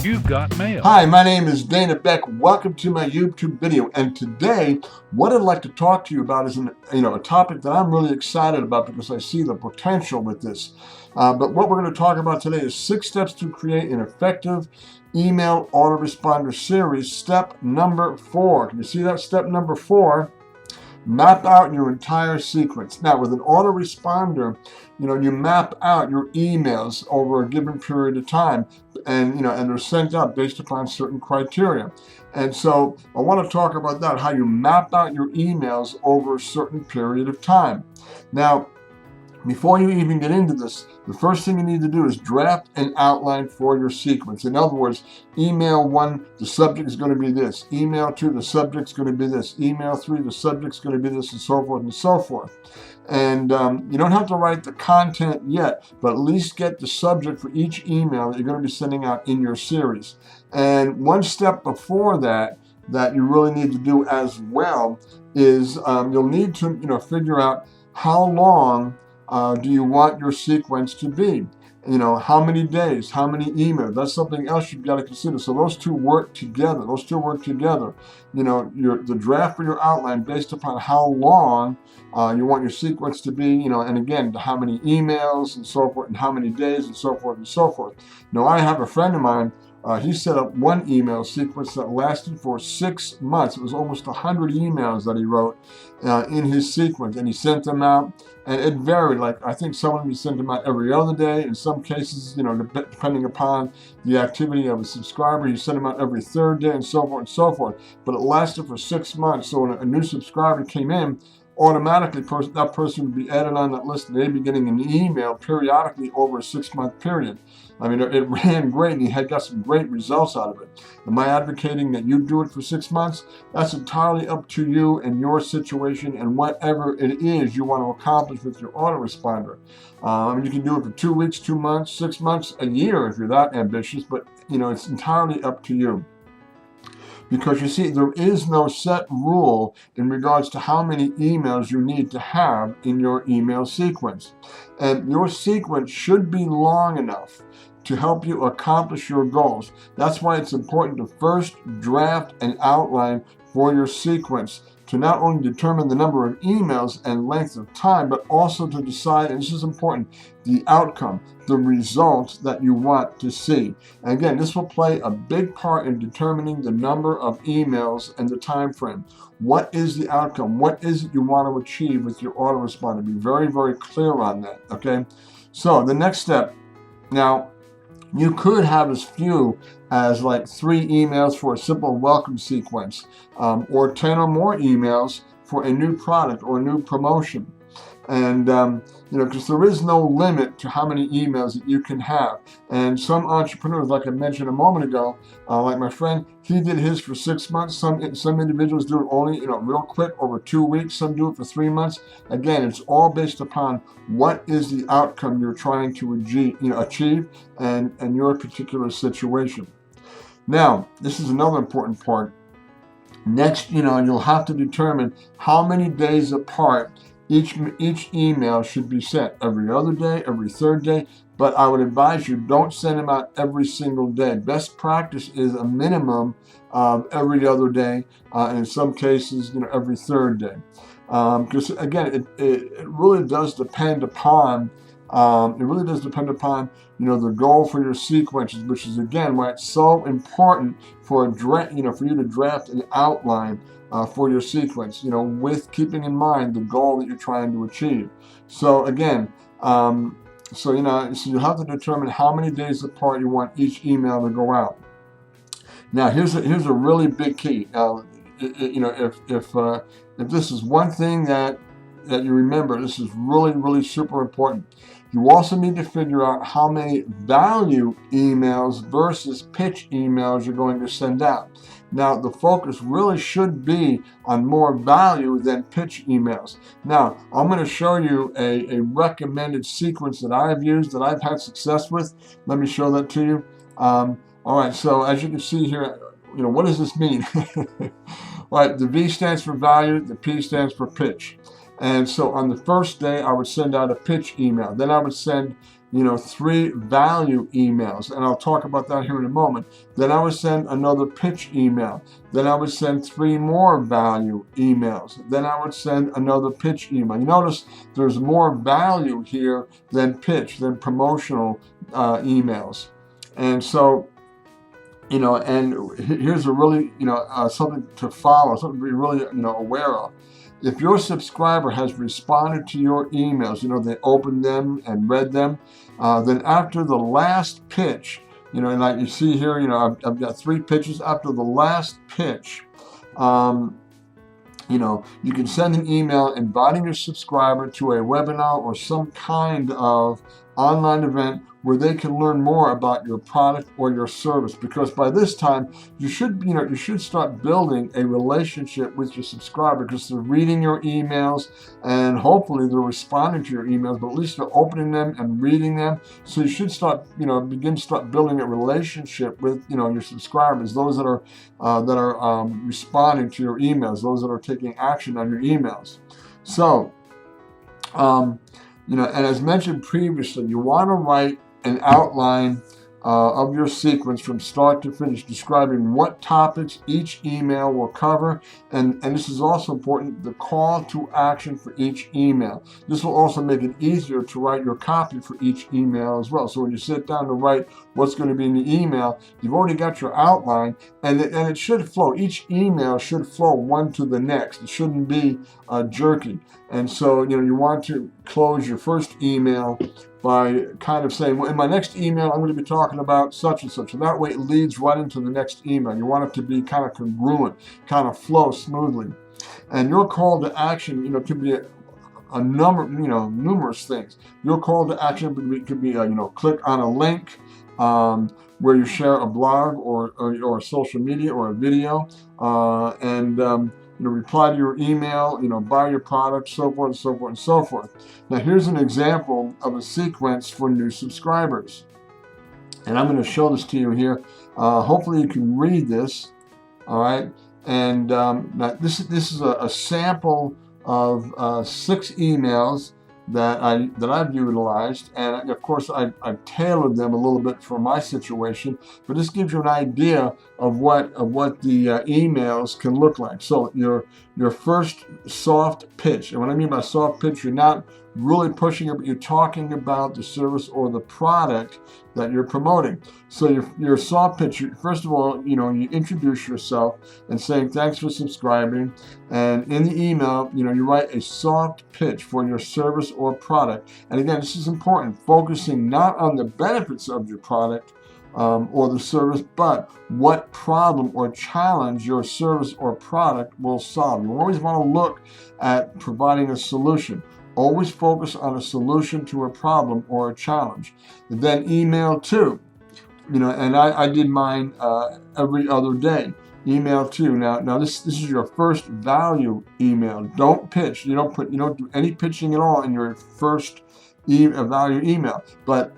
You've got mail. Hi, my name is Dana Beck. Welcome to my YouTube video. And today, what I'd like to talk to you about is a topic that I'm really excited about because I see the potential with this. But what we're going to talk about today is 6 steps to create an effective email autoresponder series. Step number 4. Can you see that? Step number 4. Map out your entire sequence. Now, with an autoresponder, you map out your emails over a given period of time, and they're sent out based upon certain criteria. And so I want to talk about that, how you map out your emails over a certain period of time. Now, before you even get into this, the first thing you need to do is draft an outline for your sequence. In other words, email 1, the subject is going to be this. Email 2, the subject's going to be this. Email 3, the subject's going to be this, and so forth and so forth. And you don't have to write the content yet, but at least get the subject for each email that you're going to be sending out in your series. And one step before that you really need to do as well is you'll need to figure out how long do you want your sequence to be? How many days, how many emails? That's something else you've got to consider. So those two work together. The draft for your outline based upon how long you want your sequence to be, and again, how many emails and so forth, and how many days and so forth and so forth. Now, I have a friend of mine. He set up one email sequence that lasted for 6 months. It was almost 100 emails that he wrote in his sequence, and he sent them out. And it varied. Like, I think some of them he sent them out every other day. In some cases, depending upon the activity of a subscriber, he sent them out every 3rd day, and so forth and so forth. But it lasted for 6 months. So when a new subscriber came in, automatically that person would be added on that list, and they'd be getting an email periodically over a 6-month period. I mean, it ran great, and he had got some great results out of it. Am I advocating that you do it for 6 months? That's entirely up to you and your situation and whatever it is you want to accomplish with your autoresponder. You can do it for 2 weeks, 2 months, 6 months, a year if you're that ambitious, but it's entirely up to you. Because you see, there is no set rule in regards to how many emails you need to have in your email sequence. And your sequence should be long enough to help you accomplish your goals. That's why it's important to first draft an outline for your sequence to not only determine the number of emails and length of time, but also to decide, and this is important, the outcome, the results that you want to see. And again, this will play a big part in determining the number of emails and the time frame. What is the outcome? What is it you want to achieve with your autoresponder? Be very, very clear on that, okay? So the next step, now, you could have as few as like 3 emails for a simple welcome sequence, or 10 or more emails for a new product or a new promotion. And, because there is no limit to how many emails that you can have. And some entrepreneurs, like I mentioned a moment ago, like my friend, he did his for 6 months. Some individuals do it only, real quick, over 2 weeks. Some do it for 3 months. Again, it's all based upon what is the outcome you're trying to achieve and your particular situation. Now, this is another important part. Next, you'll have to determine how many days apart each email should be sent. Every other day, every 3rd day, but I would advise you don't send them out every single day. Best practice is a minimum of every other day, and in some cases, every 3rd day. Because again, it really does depend upon the goal for your sequences, which is again why it's so important for for you to draft an outline for your sequence, with keeping in mind the goal that you're trying to achieve. So again, so you have to determine how many days apart you want each email to go out. Now, here's a really big key. If this is one thing that you remember, this is really, really super important. You also need to figure out how many value emails versus pitch emails you're going to send out. Now, the focus really should be on more value than pitch emails. Now, I'm going to show you a recommended sequence that I've used, that I've had success with. Let me show that to you. All right, so as you can see here, what does this mean? All right, the V stands for value, the P stands for pitch. And so on the first day, I would send out a pitch email. Then I would send, 3 value emails, and I'll talk about that here in a moment. Then I would send another pitch email. Then I would send 3 more value emails. Then I would send another pitch email. You notice there's more value here than pitch, than promotional emails. And so, and here's a really, something to follow, something to be really, aware of. If your subscriber has responded to your emails, they opened them and read them, then after the last pitch, and like you see here, I've got 3 pitches. After the last pitch, you can send an email inviting your subscriber to a webinar or some kind of online event where they can learn more about your product or your service, because by this time you should start building a relationship with your subscriber, because they're reading your emails and hopefully they're responding to your emails, but at least they're opening them and reading them. So you should start building a relationship with your subscribers, those that are responding to your emails, those that are taking action on your emails. So and as mentioned previously, you want to write an outline of your sequence from start to finish, describing what topics each email will cover. And this is also important, the call to action for each email. This will also make it easier to write your copy for each email as well. So when you sit down to write what's going to be in the email, you've already got your outline, and it should flow. Each email should flow one to the next. It shouldn't be jerky. And so, you want to close your first email by kind of saying, well, in my next email, I'm going to be talking about such and such. And that way it leads right into the next email. You want it to be kind of congruent, kind of flow smoothly. And your call to action, could be a number, numerous things. Your call to action could be click on a link where you share a blog or social media or a video, and reply to your email, buy your product, so forth and so forth and so forth. Now here's an example of a sequence for new subscribers. And I'm going to show this to you here. Hopefully you can read this. All right. And now this is a sample of 6 emails that I've utilized, and of course I've tailored them a little bit for my situation, but this gives you an idea of what the emails can look like. So your first soft pitch, and what I mean by soft pitch, you're not really pushing it, but you're talking about the service or the product that you're promoting. So your soft pitch, first of all, you introduce yourself and saying thanks for subscribing, and in the email, you write a soft pitch for your service or product. And again, this is important, focusing not on the benefits of your product or the service, but what problem or challenge your service or product will solve. You always want to look at providing a solution. Always focus on a solution to a problem or a challenge. And then email 2, and I did mine every other day. Email 2. Now this is your first value email. Don't pitch. You don't do any pitching at all in your first value email, but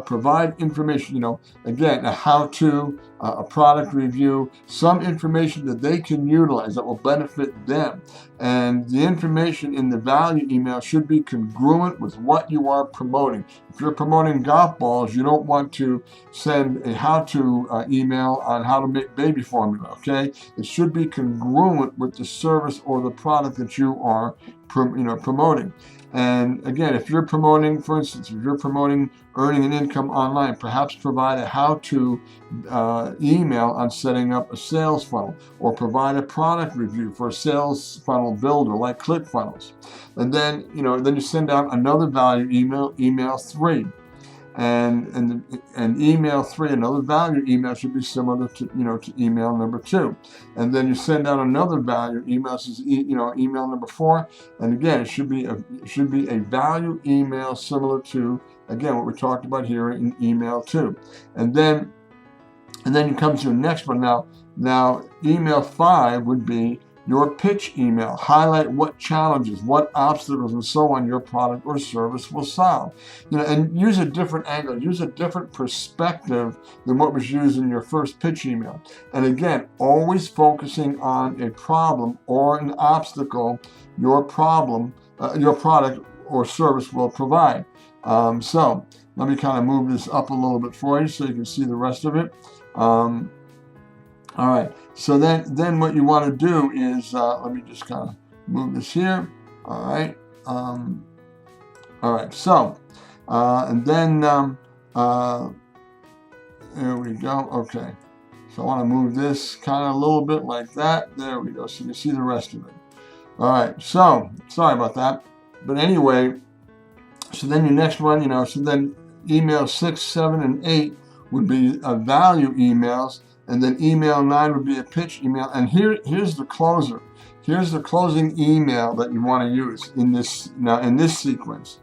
provide information, again, a how-to, a product review, some information that they can utilize that will benefit them. And the information in the value email should be congruent with what you are promoting. If you're promoting golf balls, you don't want to send a how-to email on how to make baby formula, okay? It should be congruent with the service or the product that you are promoting. And again, if you're promoting, for instance, if you're promoting earning an income online, perhaps provide a how-to email on setting up a sales funnel, or provide a product review for a sales funnel builder like ClickFunnels. And then, then you send out another value email, email 3. And email 3, another value email, should be similar to to email number 2. And then you send out another value email, this is email number 4. And again, it should be a value email similar to, again, what we talked about here in email 2. And then you come to the next one. Now email 5 would be your pitch email. Highlight what challenges, what obstacles, and so on your product or service will solve. And use a different angle, use a different perspective than what was used in your first pitch email. And again, always focusing on a problem or an obstacle your product or service will provide. So let me kind of move this up a little bit for you so you can see the rest of it. All right, so then what you want to do is, let me just kind of move this here. All right, so, and then, there we go, okay. So I want to move this kind of a little bit like that. There we go, so you can see the rest of it. All right, so, sorry about that. But anyway, so then your next one, so then email 6, 7, and 8 would be value emails, and then email 9 would be a pitch email. And here's the closer. Here's the closing email that you want to use in this sequence,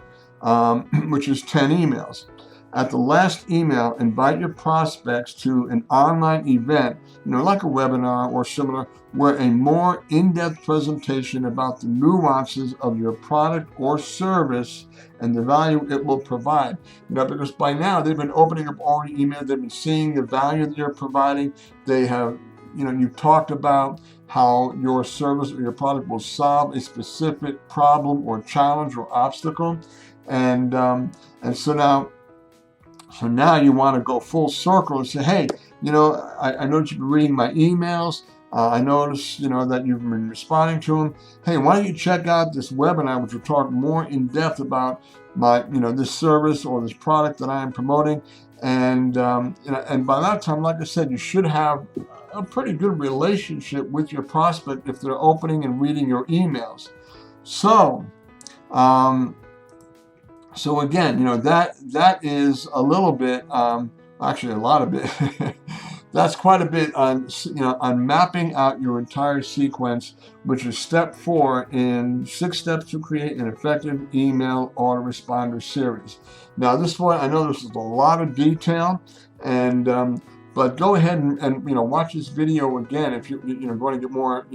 which is 10 emails. At the last email, invite your prospects to an online event, like a webinar or similar, where a more in-depth presentation about the nuances of your product or service and the value it will provide. Because by now they've been opening up all your emails, they've been seeing the value that you're providing. They have, you've talked about how your service or your product will solve a specific problem or challenge or obstacle, and so now you want to go full circle and say, hey, I noticed you've been reading my emails. I noticed, that you've been responding to them. Hey, why don't you check out this webinar, which will talk more in depth about my, this service or this product that I am promoting. And by that time, like I said, you should have a pretty good relationship with your prospect if they're opening and reading your emails. So, so again, that is a little bit, actually a lot of it. That's quite a bit on, on mapping out your entire sequence, which is step 4 in 6 steps to create an effective email autoresponder series. Now, this one, I know this is a lot of detail, and but go ahead and watch this video again if you're going to get more,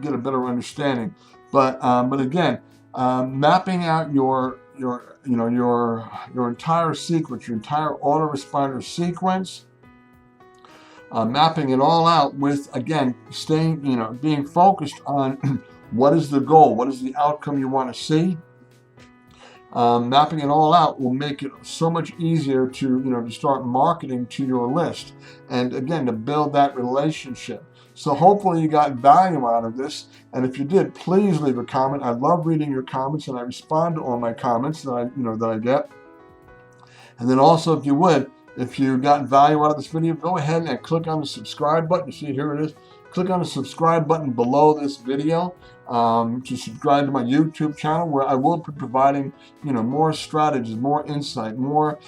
get a better understanding. But again, mapping out your entire sequence, your entire autoresponder sequence, mapping it all out with, again, being focused on what is the goal, what is the outcome you want to see. Mapping it all out will make it so much easier to start marketing to your list, and again, to build that relationship. So hopefully you got value out of this, and if you did, please leave a comment. I love reading your comments, and I respond to all my comments that I get. And then also, if you would, if you got value out of this video, go ahead and click on the subscribe button. You see, here it is. Click on the subscribe button below this video to subscribe to my YouTube channel, where I will be providing, more strategies, more insight, more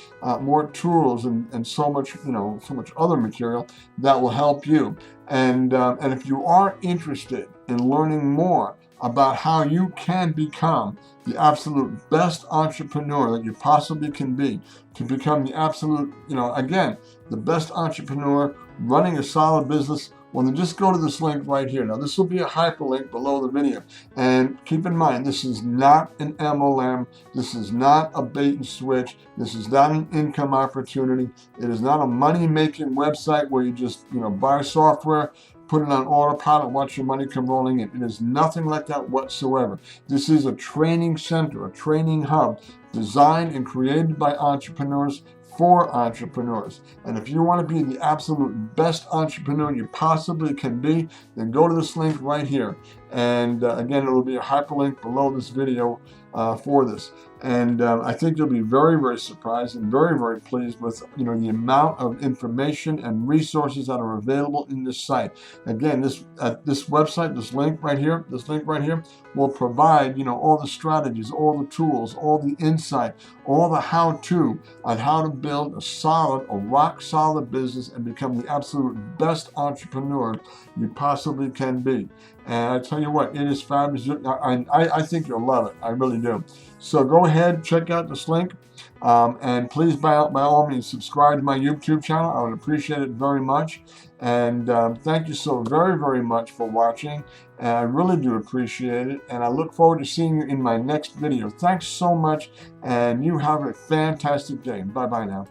tools, and so much, so much other material that will help you. And if you are interested in learning more about how you can become the absolute best entrepreneur that you possibly can be, to become the absolute, again, the best entrepreneur running a solid business, well, then just go to this link right here. Now, this will be a hyperlink below the video. And keep in mind, this is not an MLM. This is not a bait and switch. This is not an income opportunity. It is not a money-making website where you just, buy software, put it on autopilot, watch your money come rolling in. It is nothing like that whatsoever. This is a training center, a training hub designed and created by entrepreneurs for entrepreneurs. And if you want to be the absolute best entrepreneur you possibly can be, then go to this link right here. And again, it will be a hyperlink below this video for this. And I think you'll be very, very surprised and very, very pleased with the amount of information and resources that are available in this site. Again, this website, this link right here will provide all the strategies, all the tools, all the insight, all the how-to on how to build a rock solid business and become the absolute best entrepreneur you possibly can be. And I tell you what, it is fabulous. I think you'll love it. I really do. So go ahead, check out this link, and please, by all means, subscribe to my YouTube channel. I would appreciate it very much. And thank you so very, very much for watching. And I really do appreciate it. And I look forward to seeing you in my next video. Thanks so much, and you have a fantastic day. Bye-bye now.